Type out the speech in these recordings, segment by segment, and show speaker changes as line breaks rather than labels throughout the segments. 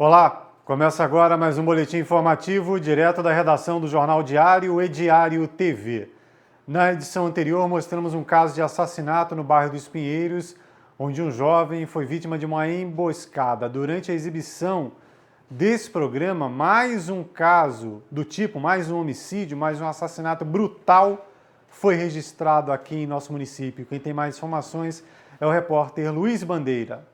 Olá, começa agora mais um boletim informativo direto da redação do Jornal Diário e Diário TV. Na edição anterior mostramos um caso de assassinato no bairro dos Pinheiros, onde um jovem foi vítima de uma emboscada. Durante a exibição desse programa, mais um caso do tipo, mais um homicídio, mais um assassinato brutal foi registrado aqui em nosso município. Quem tem mais informações é o repórter Luiz Bandeira.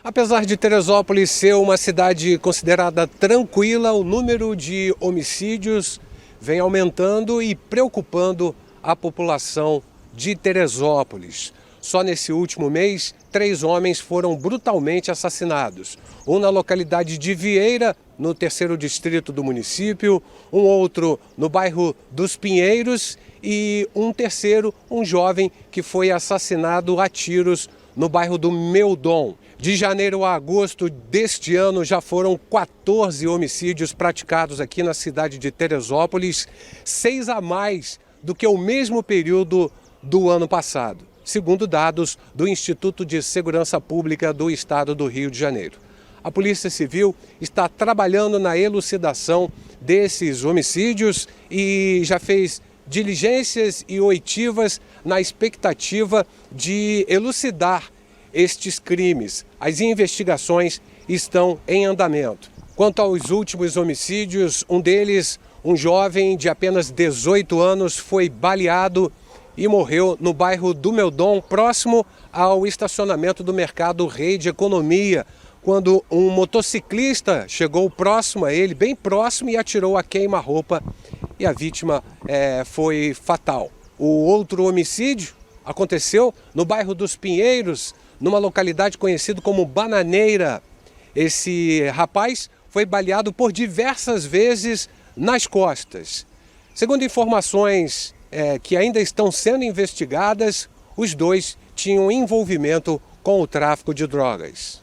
Apesar de Teresópolis ser uma cidade considerada tranquila, o número de homicídios vem aumentando e preocupando a população de Teresópolis. Só nesse último mês, 3 homens foram brutalmente assassinados. Um na localidade de Vieira, no 3º distrito do município, um outro no bairro dos Pinheiros e um terceiro, um jovem que foi assassinado a tiros no bairro do Meudon. De janeiro a agosto deste ano já foram 14 homicídios praticados aqui na cidade de Teresópolis, 6 a mais do que o mesmo período do ano passado, segundo dados do Instituto de Segurança Pública do Estado do Rio de Janeiro. A Polícia Civil está trabalhando na elucidação desses homicídios e já fez diligências e oitivas na expectativa de elucidar estes crimes. As investigações estão em andamento. Quanto aos últimos homicídios, um deles, um jovem de apenas 18 anos, foi baleado e morreu no bairro do Meudon, próximo ao estacionamento do mercado Rei de Economia, quando um motociclista chegou próximo a ele, bem próximo, e atirou a queima-roupa, e a vítima foi fatal. O outro homicídio aconteceu no bairro dos Pinheiros, numa localidade conhecida como Bananeira. Esse rapaz foi baleado por diversas vezes nas costas. Segundo informações que ainda estão sendo investigadas, os dois tinham envolvimento com o tráfico de drogas.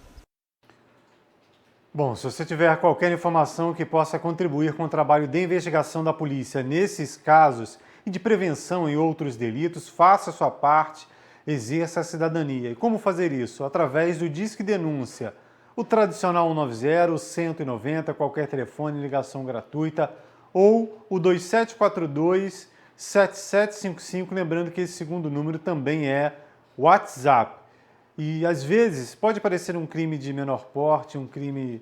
Bom, se você tiver qualquer informação que possa contribuir com o trabalho de investigação da polícia nesses casos e de prevenção em outros delitos, faça a sua parte, exerça a cidadania. E como fazer isso? Através do Disque Denúncia, o tradicional 190, o 190, qualquer telefone, ligação gratuita, ou o 2742-7755, lembrando que esse segundo número também é WhatsApp. E às vezes pode parecer um crime de menor porte, um crime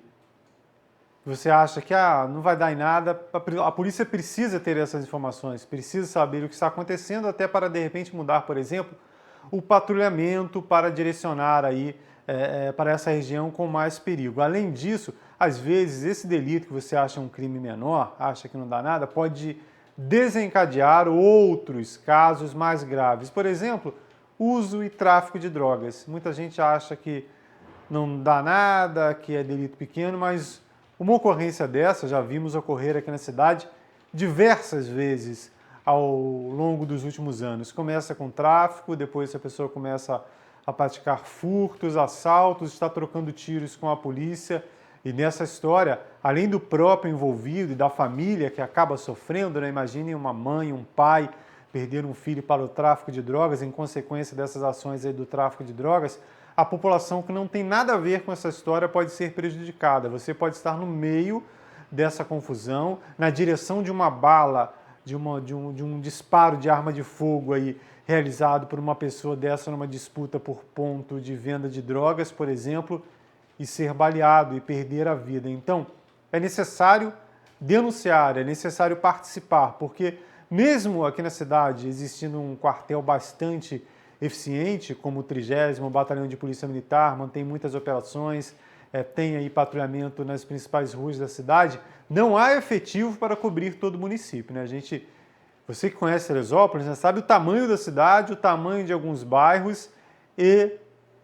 que você acha que não vai dar em nada. A polícia precisa ter essas informações, precisa saber o que está acontecendo, até para de repente mudar, por exemplo, o patrulhamento para direcionar aí para essa região com mais perigo. Além disso, às vezes esse delito que você acha um crime menor, acha que não dá nada, pode desencadear outros casos mais graves. Por exemplo, uso e tráfico de drogas. Muita gente acha que não dá nada, que é delito pequeno, mas uma ocorrência dessa já vimos ocorrer aqui na cidade diversas vezes ao longo dos últimos anos. Começa com tráfico, depois a pessoa começa a praticar furtos, assaltos, está trocando tiros com a polícia. E nessa história, além do próprio envolvido e da família que acaba sofrendo, né? Imaginem uma mãe, um pai perder um filho para o tráfico de drogas, em consequência dessas ações aí do tráfico de drogas, a população que não tem nada a ver com essa história pode ser prejudicada. Você pode estar no meio dessa confusão, na direção de uma bala, de um disparo de arma de fogo aí, realizado por uma pessoa dessa numa disputa por ponto de venda de drogas, por exemplo, e ser baleado e perder a vida. Então, é necessário denunciar, é necessário participar, porque mesmo aqui na cidade, existindo um quartel bastante eficiente, como o 30º Batalhão de Polícia Militar, mantém muitas operações, tem aí patrulhamento nas principais ruas da cidade, não há efetivo para cobrir todo o município, né? Você que conhece Teresópolis, né, sabe o tamanho da cidade, o tamanho de alguns bairros e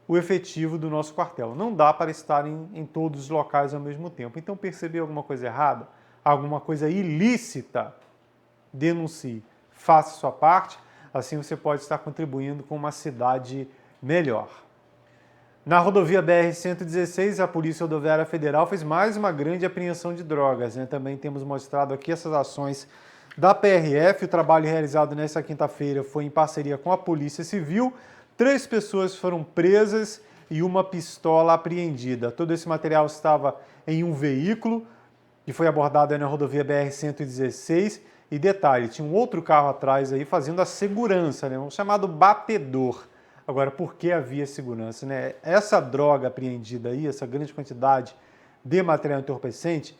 o efetivo do nosso quartel. Não dá para estar em todos os locais ao mesmo tempo. Então, perceber alguma coisa errada, alguma coisa ilícita, denuncie, faça a sua parte, assim você pode estar contribuindo com uma cidade melhor. Na rodovia BR-116, a Polícia Rodoviária Federal fez mais uma grande apreensão de drogas, né? Também temos mostrado aqui essas ações da PRF. O trabalho realizado nesta quinta-feira foi em parceria com a Polícia Civil. 3 pessoas foram presas e uma pistola apreendida. Todo esse material estava em um veículo que foi abordado aí na rodovia BR-116. E detalhe, tinha um outro carro atrás aí fazendo a segurança, né? Um chamado batedor. Agora, por que havia segurança, né? Essa droga apreendida aí, essa grande quantidade de material entorpecente,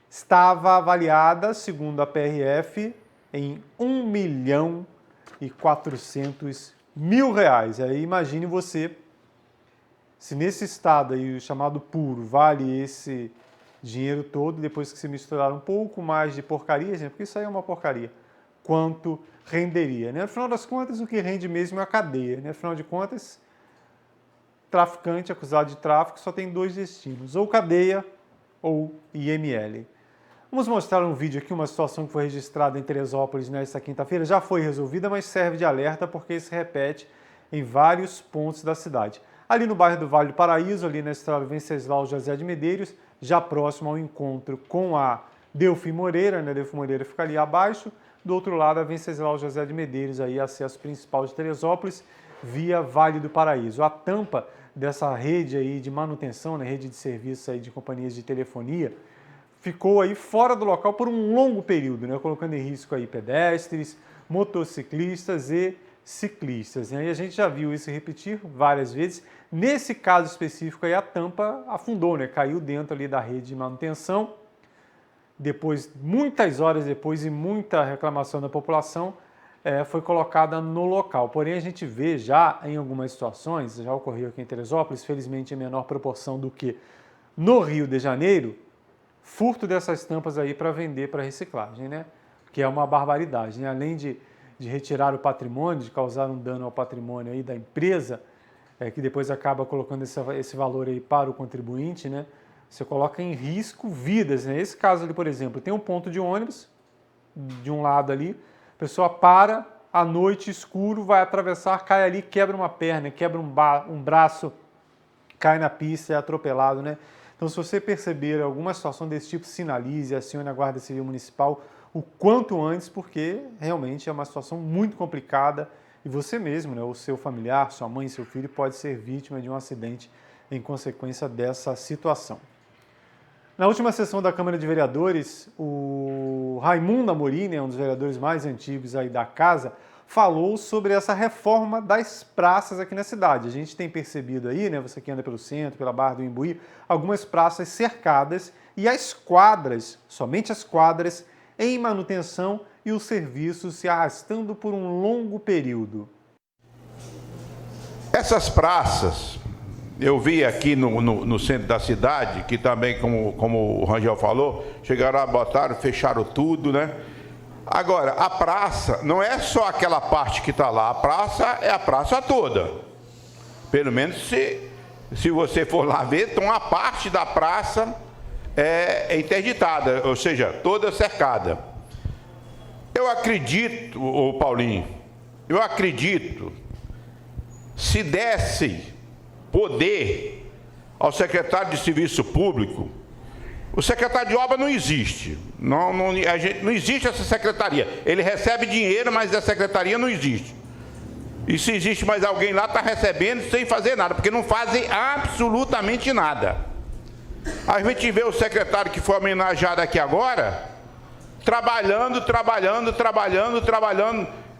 estava avaliada, segundo a PRF, em R$1.400.000. Aí imagine você, se nesse estado aí, o chamado puro, vale esse dinheiro todo, depois que se misturar um pouco mais de porcaria, gente, porque isso aí é uma porcaria, quanto renderia, né? Afinal das contas, o que rende mesmo é a cadeia, né? Afinal de contas, traficante acusado de tráfico só tem dois destinos, ou cadeia ou IML. Vamos mostrar um vídeo aqui, uma situação que foi registrada em Teresópolis nesta quinta-feira, já foi resolvida, mas serve de alerta porque se repete em vários pontos da cidade. Ali no bairro do Vale do Paraíso, ali na estrada Venceslau José de Medeiros, já próximo ao encontro com a Delfim Moreira, né? Delfim Moreira fica ali abaixo, do outro lado a Venceslau José de Medeiros, aí acesso principal de Teresópolis, via Vale do Paraíso. A tampa dessa rede aí de manutenção, né? Rede de serviço aí de companhias de telefonia, ficou aí fora do local por um longo período, né? Colocando em risco aí pedestres, motociclistas e ciclistas. E aí a gente já viu isso repetir várias vezes. Nesse caso específico aí a tampa afundou, né? Caiu dentro ali da rede de manutenção. Depois, muitas horas depois e muita reclamação da população, foi colocada no local. Porém, a gente vê já em algumas situações, já ocorreu aqui em Teresópolis, felizmente em menor proporção do que no Rio de Janeiro, furto dessas tampas aí para vender para reciclagem, né? Que é uma barbaridade, né? Além de retirar o patrimônio, de causar um dano ao patrimônio aí da empresa, que depois acaba colocando esse valor aí para o contribuinte, né? Você coloca em risco vidas, né? Esse caso ali, por exemplo, tem um ponto de ônibus, de um lado ali, a pessoa para, à noite, escuro, vai atravessar, cai ali, quebra uma perna, quebra um braço, cai na pista, é atropelado, né? Então, se você perceber alguma situação desse tipo, sinalize, acione a Guarda Civil Municipal o quanto antes, porque realmente é uma situação muito complicada e você mesmo, né, o seu familiar, sua mãe, seu filho, pode ser vítima de um acidente em consequência dessa situação. Na última sessão da Câmara de Vereadores, o Raimundo Amorim, né, um dos vereadores mais antigos aí da casa, falou sobre essa reforma das praças aqui na cidade. A gente tem percebido aí, né, você que anda pelo centro, pela Barra do Imbuí, algumas praças cercadas e as quadras, somente as quadras, em manutenção e os serviços se arrastando por um longo período.
Essas praças, eu vi aqui no centro da cidade, que também, como o Rangel falou, chegaram a botar, fecharam tudo, né? Agora, a praça não é só aquela parte que está lá, a praça é a praça toda. Pelo menos se você for lá ver, então a parte da praça é interditada, ou seja, toda cercada. Eu acredito, ô Paulinho, eu acredito, se desse poder ao secretário de Serviço Público, o secretário de obra não existe, não existe essa secretaria, ele recebe dinheiro, mas a secretaria não existe. E se existe mais alguém lá, está recebendo sem fazer nada, porque não fazem absolutamente nada. A gente vê o secretário que foi homenageado aqui agora, trabalhando.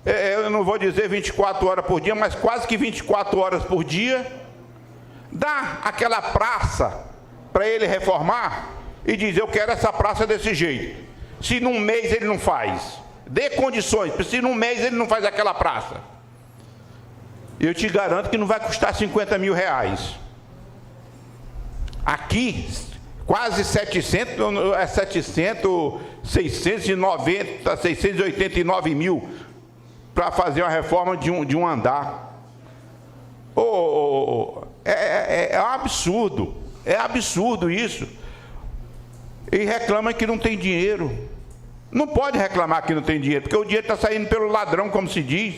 Eu não vou dizer 24 horas por dia, mas quase que 24 horas por dia. Dá aquela praça para ele reformar e dizer, eu quero essa praça desse jeito. Se num mês ele não faz, dê condições, se num mês ele não faz aquela praça, eu te garanto que não vai custar 50 mil reais. Aqui, quase 689 mil para fazer uma reforma de um andar. É um absurdo isso. E reclama que não tem dinheiro. Não pode reclamar que não tem dinheiro, porque o dinheiro está saindo pelo ladrão, como se diz.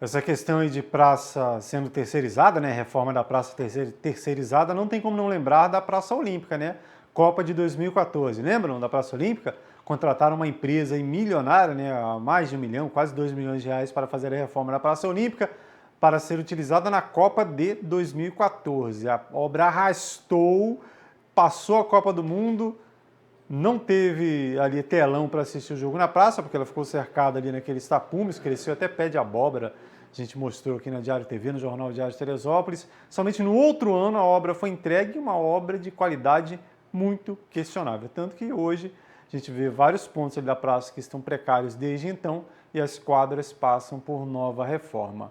Essa questão aí de praça sendo terceirizada, né, reforma da praça terceirizada, não tem como não lembrar da Praça Olímpica, né? Copa de 2014, lembram da Praça Olímpica? Contrataram uma empresa milionária, né, mais de 1 milhão, quase 2 milhões de reais para fazer a reforma da Praça Olímpica. para ser utilizada na Copa de 2014. A obra arrastou, passou a Copa do Mundo, não teve ali telão para assistir o jogo na praça, porque ela ficou cercada ali naqueles tapumes, cresceu até pé de abóbora. A gente mostrou aqui na Diário TV, no Jornal Diário de Teresópolis. Somente no outro ano a obra foi entregue, uma obra de qualidade muito questionável. Tanto que hoje a gente vê vários pontos ali da praça que estão precários desde então e as quadras passam por nova reforma.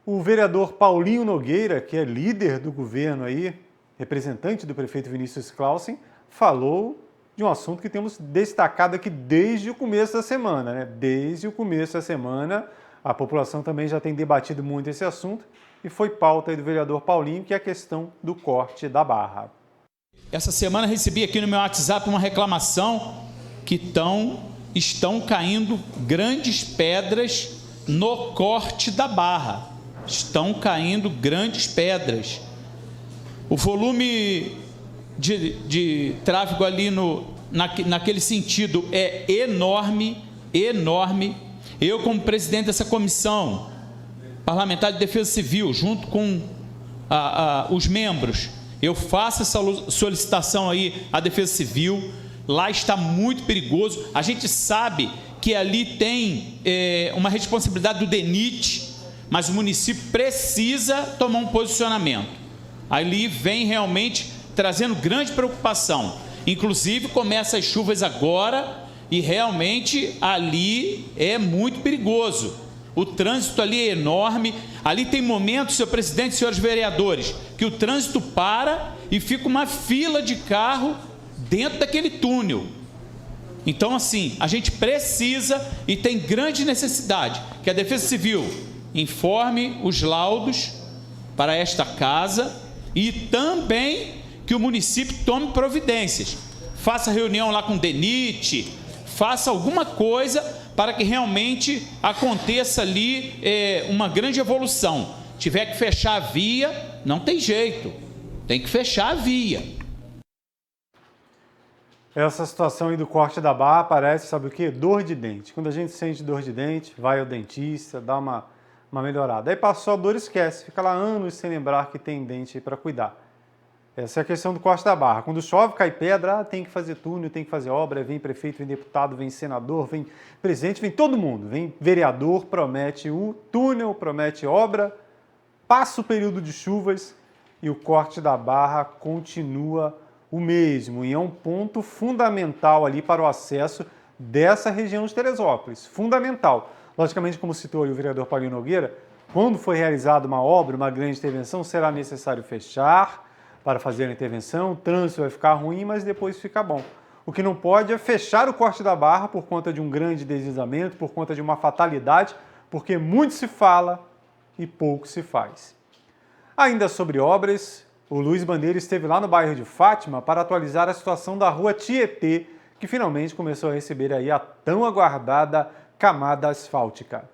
O vereador Paulinho Nogueira, que é líder do governo aí, representante do prefeito Vinícius Clausen, falou de um assunto que temos destacado aqui desde o começo da semana, né? Desde o começo da semana, a população também já tem debatido muito esse assunto e foi pauta aí do vereador Paulinho, que é a questão do corte da barra.
Essa semana recebi aqui no meu WhatsApp uma reclamação que estão caindo grandes pedras no corte da barra. Estão caindo grandes pedras. O volume de tráfego ali naquele sentido é enorme, enorme. Eu, como presidente dessa comissão parlamentar de defesa civil, junto com os membros, eu faço essa solicitação aí à defesa civil. Lá está muito perigoso. A gente sabe que ali tem uma responsabilidade do DENIT, mas o município precisa tomar um posicionamento. Ali vem realmente trazendo grande preocupação. Inclusive, começam as chuvas agora e realmente ali é muito perigoso. O trânsito ali é enorme. Ali tem momentos, senhor presidente, senhores vereadores, que o trânsito para e fica uma fila de carro dentro daquele túnel. Então, assim, a gente precisa e tem grande necessidade que a Defesa Civil informe os laudos para esta casa e também que o município tome providências, faça reunião lá com o DENIT, faça alguma coisa para que realmente aconteça ali uma grande evolução. Tiver que fechar a via, não tem jeito, tem que fechar a via.
Essa situação aí do corte da barra parece, sabe o quê? Dor de dente. Quando a gente sente dor de dente, vai ao dentista, dá uma melhorada. Aí passou a dor, esquece, fica lá anos sem lembrar que tem dente para cuidar. Essa é a questão do corte da barra. Quando chove, cai pedra, tem que fazer túnel, tem que fazer obra, vem prefeito, vem deputado, vem senador, vem presidente, vem todo mundo. Vem vereador, promete o túnel, promete obra, passa o período de chuvas e o corte da barra continua o mesmo. E é um ponto fundamental ali para o acesso dessa região de Teresópolis. Fundamental. Logicamente, como citou aí o vereador Paulinho Nogueira, quando for realizada uma obra, uma grande intervenção, será necessário fechar para fazer a intervenção, o trânsito vai ficar ruim, mas depois fica bom. O que não pode é fechar o corte da barra por conta de um grande deslizamento, por conta de uma fatalidade, porque muito se fala e pouco se faz. Ainda sobre obras, o Luiz Bandeira esteve lá no bairro de Fátima para atualizar a situação da rua Tietê, que finalmente começou a receber aí a tão aguardada camada asfáltica.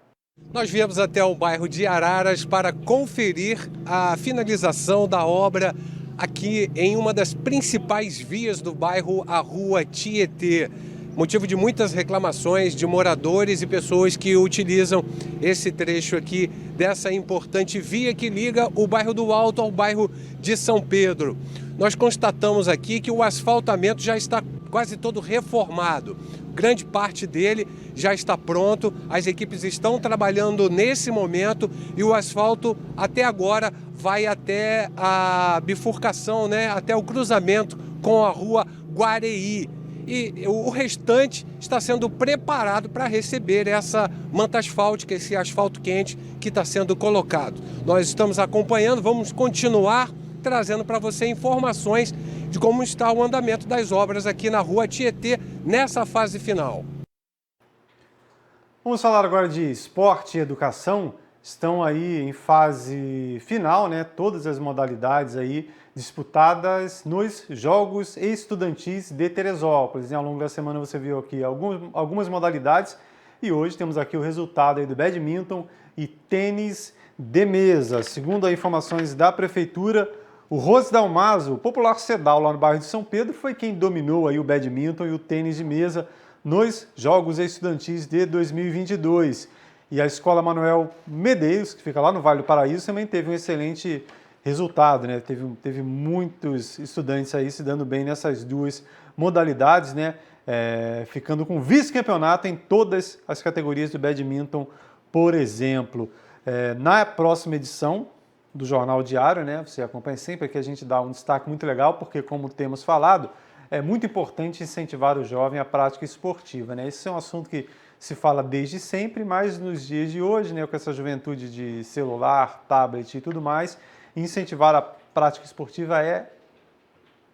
Nós viemos até o bairro de Araras para conferir a finalização da obra aqui em uma das principais vias do bairro, a rua Tietê. Motivo de muitas reclamações de moradores e pessoas que utilizam esse trecho aqui dessa importante via que liga o bairro do Alto ao bairro de São Pedro. Nós constatamos aqui que o asfaltamento já está quase todo reformado. Grande parte dele já está pronto, as equipes estão trabalhando nesse momento e o asfalto até agora vai até a bifurcação, né, até o cruzamento com a rua Guareí. E o restante está sendo preparado para receber essa manta asfáltica, esse asfalto quente que está sendo colocado. Nós estamos acompanhando, vamos continuar trazendo para você informações de como está o andamento das obras aqui na rua Tietê nessa fase final.
Vamos falar agora de esporte e educação. Estão aí em fase final, né? Todas as modalidades aí disputadas nos Jogos Estudantis de Teresópolis. Ao longo da semana você viu aqui algumas modalidades e hoje temos aqui o resultado aí do badminton e tênis de mesa. Segundo as informações da Prefeitura, o Rose Dalmaso, o popular Sedal lá no bairro de São Pedro, foi quem dominou aí o badminton e o tênis de mesa nos Jogos Estudantis de 2022. E a Escola Manuel Medeiros, que fica lá no Vale do Paraíso, também teve um excelente resultado, né? Teve muitos estudantes aí se dando bem nessas duas modalidades, né? Ficando com vice-campeonato em todas as categorias do badminton, por exemplo. Na próxima edição do Jornal Diário, né? Você acompanha sempre que a gente dá um destaque muito legal, porque como temos falado, é muito importante incentivar o jovem à prática esportiva, né? Esse é um assunto que se fala desde sempre, mas nos dias de hoje, né, com essa juventude de celular, tablet e tudo mais, incentivar a prática esportiva é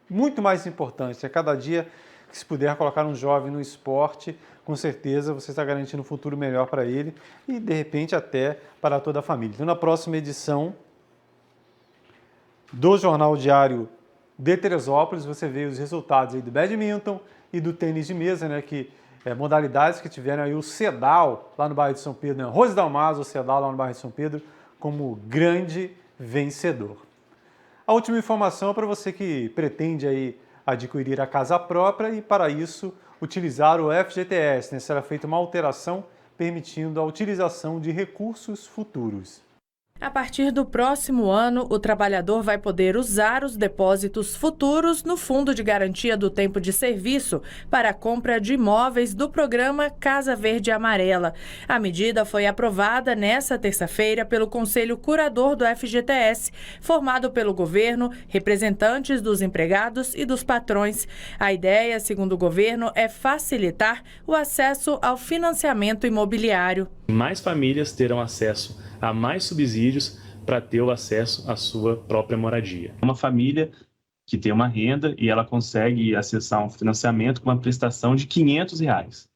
muito mais importante. A cada dia que se puder colocar um jovem no esporte, com certeza você está garantindo um futuro melhor para ele e, de repente, até para toda a família. Então, na próxima edição do Jornal Diário de Teresópolis, você vê os resultados aí do badminton e do tênis de mesa, né, modalidades que tiveram aí o Cedal lá no bairro de São Pedro, né? Rose Dalmaso, o Cedal lá no bairro de São Pedro, como grande vencedor. A última informação é para você que pretende aí adquirir a casa própria e, para isso, utilizar o FGTS, né? Será feita uma alteração permitindo a utilização de recursos futuros.
A partir do próximo ano, o trabalhador vai poder usar os depósitos futuros no Fundo de Garantia do Tempo de Serviço para a compra de imóveis do programa Casa Verde e Amarela. A medida foi aprovada nesta terça-feira pelo Conselho Curador do FGTS, formado pelo governo, representantes dos empregados e dos patrões. A ideia, segundo o governo, é facilitar o acesso ao financiamento imobiliário.
Mais famílias terão acesso a mais subsídios para ter o acesso à sua própria moradia. Uma família que tem uma renda e ela consegue acessar um financiamento com uma prestação de R$500.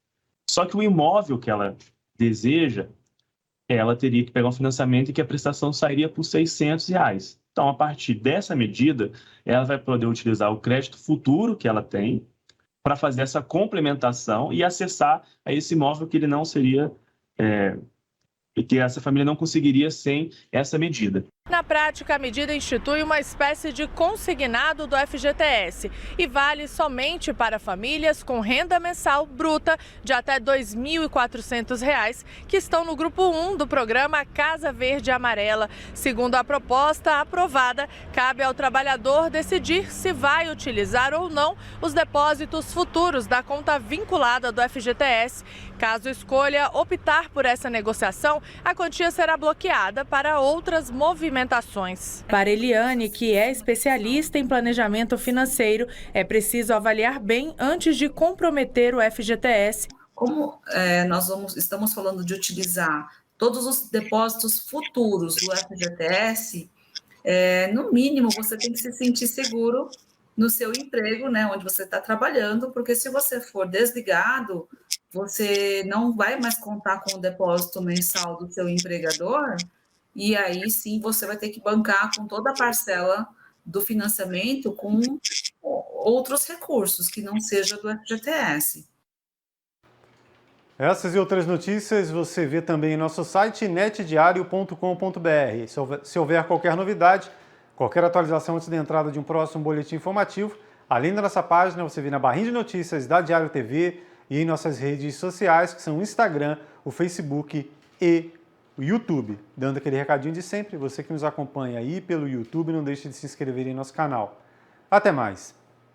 Só que o imóvel que ela deseja, ela teria que pegar um financiamento e que a prestação sairia por R$600. Então, a partir dessa medida, ela vai poder utilizar o crédito futuro que ela tem para fazer essa complementação e acessar a esse imóvel que ele não seria... que essa família não conseguiria sem essa medida.
Na prática, a medida institui uma espécie de consignado do FGTS e vale somente para famílias com renda mensal bruta de até R$ 2.400, que estão no grupo 1 do programa Casa Verde e Amarela. Segundo a proposta aprovada, cabe ao trabalhador decidir se vai utilizar ou não os depósitos futuros da conta vinculada do FGTS. Caso escolha optar por essa negociação, a quantia será bloqueada para outras movimentações. Para Eliane, que é especialista em planejamento financeiro, é preciso avaliar bem antes de comprometer o FGTS.
Como estamos falando de utilizar todos os depósitos futuros do FGTS, no mínimo você tem que se sentir seguro no seu emprego, né, onde você está trabalhando, porque se você for desligado, você não vai mais contar com o depósito mensal do seu empregador, e aí sim você vai ter que bancar com toda a parcela do financiamento com outros recursos que não seja do FGTS.
Essas e outras notícias você vê também em nosso site netdiario.com.br. Se houver qualquer novidade, qualquer atualização antes da entrada de um próximo boletim informativo, além da nossa página, você vê na barrinha de notícias da Diário TV e em nossas redes sociais, que são o Instagram, o Facebook e o YouTube. Dando aquele recadinho de sempre, você que nos acompanha aí pelo YouTube, não deixe de se inscrever em nosso canal. Até mais!